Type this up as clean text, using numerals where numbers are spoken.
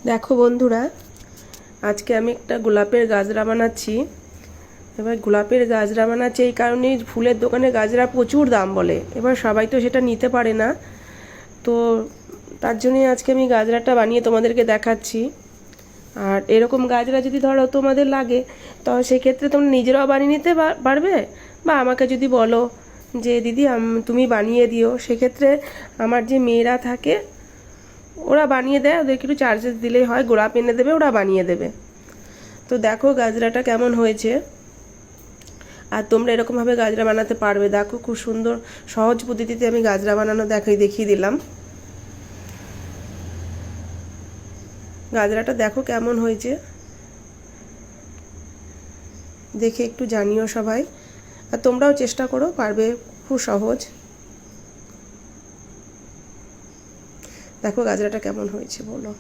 দেখো বন্ধুরা, আজকে আমি একটা গোলাপের গাজরা বানাচ্ছি। এবার গোলাপের গাজরা বানাচ্ছি এই কারণেই, ফুলের দোকানে গাজরা প্রচুর দাম বলে। এবার সবাই তো সেটা নিতে পারে না, তো তার জন্যই আজকে আমি গাজরাটা বানিয়ে তোমাদেরকে দেখাচ্ছি। আর এরকম গাজরা যদি ধরো তোমাদের লাগে, তো সেক্ষেত্রে তোমরা নিজেরাও বানিয়ে নিতে পারবে, বা আমাকে যদি বলো যে দিদি তুমি বানিয়ে দিও, সেক্ষেত্রে আমার যে মেয়েরা থাকে ওরা বানিয়ে দেয়, ওদেরকে একটু চার্জেস দিলেই হয়, গোলাপ এনে দেবে, ওরা বানিয়ে দেবে। তো দেখো গাজরাটা কেমন হয়েছে। আর তোমরা এরকমভাবে গাজরা বানাতে পারবে। দেখো খুব সুন্দর সহজ পদ্ধতিতে আমি গাজরা বানানো দেখিয়ে দিলাম। গাজরাটা দেখো কেমন হয়েছে, দেখে একটু জানিও সবাই। আর তোমরাও চেষ্টা করো, পারবে, খুব সহজ। দেখো গাজরাটা কেমন হয়েছে বলো।